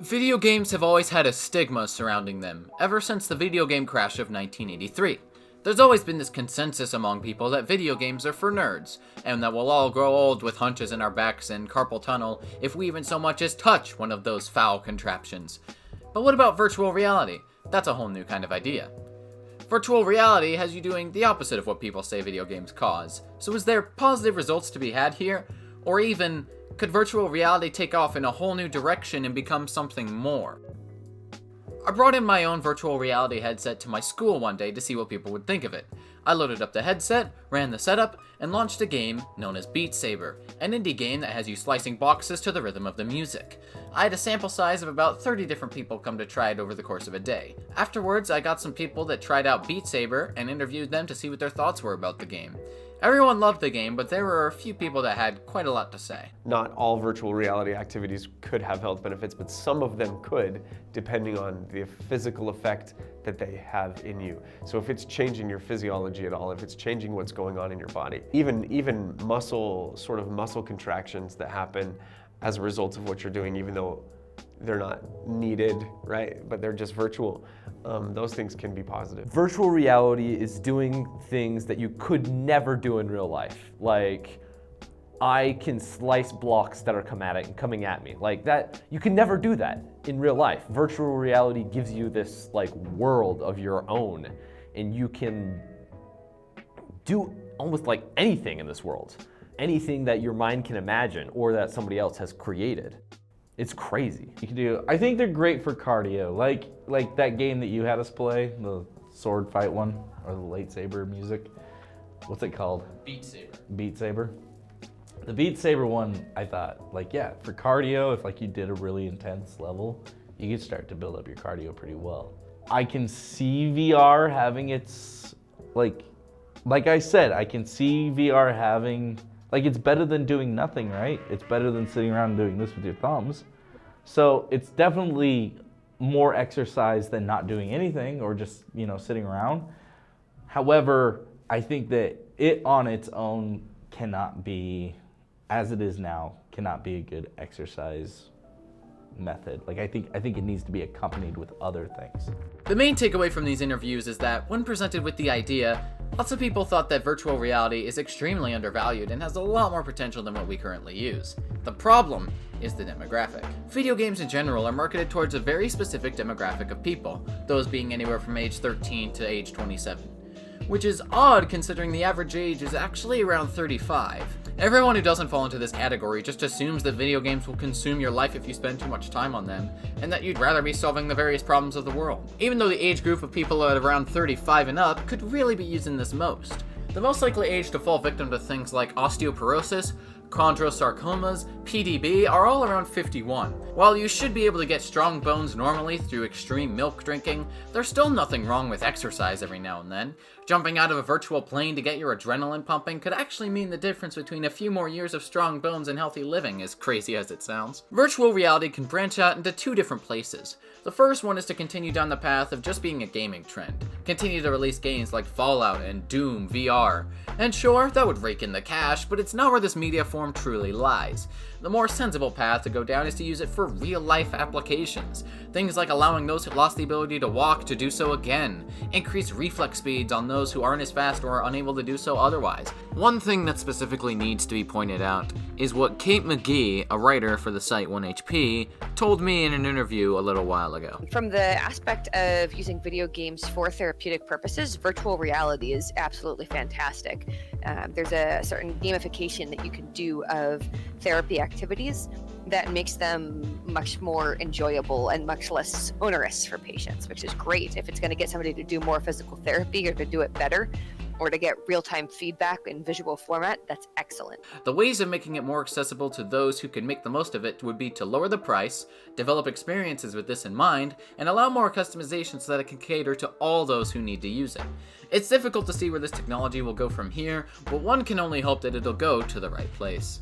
Video games have always had a stigma surrounding them, ever since the video game crash of 1983. There's always been this consensus among people that video games are for nerds, and that we'll all grow old with hunches in our backs and carpal tunnel if we even so much as touch one of those foul contraptions. But what about virtual reality? That's a whole new kind of idea. Virtual reality has you doing the opposite of what people say video games cause. So is there positive results to be had here? Or even, could virtual reality take off in a whole new direction and become something more? I brought in my own virtual reality headset to my school one day to see what people would think of it. I loaded up the headset, ran the setup, and launched a game known as Beat Saber, an indie game that has you slicing boxes to the rhythm of the music. I had a sample size of about 30 different people come to try it over the course of a day. Afterwards, I got some people that tried out Beat Saber and interviewed them to see what their thoughts were about the game. Everyone loved the game, but there were a few people that had quite a lot to say. Not all virtual reality activities could have health benefits, but some of them could, depending on the physical effect that they have in you. So if it's changing your physiology at all, if it's changing what's going on in your body, even muscle contractions that happen as a result of what you're doing, even though they're not needed, right? But they're just virtual. Those things can be positive. Virtual reality is doing things that you could never do in real life. Like, I can slice blocks that are coming at me. Like that, you can never do that in real life. Virtual reality gives you this like world of your own, and you can do almost like anything in this world. Anything that your mind can imagine or that somebody else has created. It's crazy. You can do. I think they're great for cardio, like that game that you had us play, the sword fight one, or the lightsaber music. What's it called? Beat Saber. Beat Saber. The Beat Saber one, I thought, like, yeah, for cardio, if like you did a really intense level, you could start to build up your cardio pretty well. I can see VR having its, like I said, I can see VR having, like, it's better than doing nothing, right? It's better than sitting around and doing this with your thumbs. So it's definitely more exercise than not doing anything or just, sitting around. However, I think that it on its own cannot be, as it is now, cannot be a good exercise method. Like, I think it needs to be accompanied with other things. The main takeaway from these interviews is that when presented with the idea, lots of people thought that virtual reality is extremely undervalued and has a lot more potential than what we currently use. The problem is the demographic. Video games in general are marketed towards a very specific demographic of people, those being anywhere from age 13 to age 27. Which is odd considering the average age is actually around 35. Everyone who doesn't fall into this category just assumes that video games will consume your life if you spend too much time on them, and that you'd rather be solving the various problems of the world. Even though the age group of people at around 35 and up could really be using this most. The most likely age to fall victim to things like osteoporosis, chondrosarcomas, PDB are all around 51. While you should be able to get strong bones normally through extreme milk drinking, there's still nothing wrong with exercise every now and then. Jumping out of a virtual plane to get your adrenaline pumping could actually mean the difference between a few more years of strong bones and healthy living, as crazy as it sounds. Virtual reality can branch out into two different places. The first one is to continue down the path of just being a gaming trend. Continue to release games like Fallout and Doom VR. And sure, that would rake in the cash, but it's not where this media form truly lies. The more sensible path to go down is to use it for real-life applications. Things like allowing those who lost the ability to walk to do so again, increase reflex speeds on those who aren't as fast or are unable to do so otherwise. One thing that specifically needs to be pointed out is what Kate McGee, a writer for the site 1HP, told me in an interview a little while ago. From the aspect of using video games for therapeutic purposes, virtual reality is absolutely fantastic. There's a certain gamification that you can do of therapy activities that makes them much more enjoyable and much less onerous for patients, which is great. If it's going to get somebody to do more physical therapy or to do it better, or to get real-time feedback in visual format, that's excellent. The ways of making it more accessible to those who can make the most of it would be to lower the price, develop experiences with this in mind, and allow more customization so that it can cater to all those who need to use it. It's difficult to see where this technology will go from here, but one can only hope that it'll go to the right place.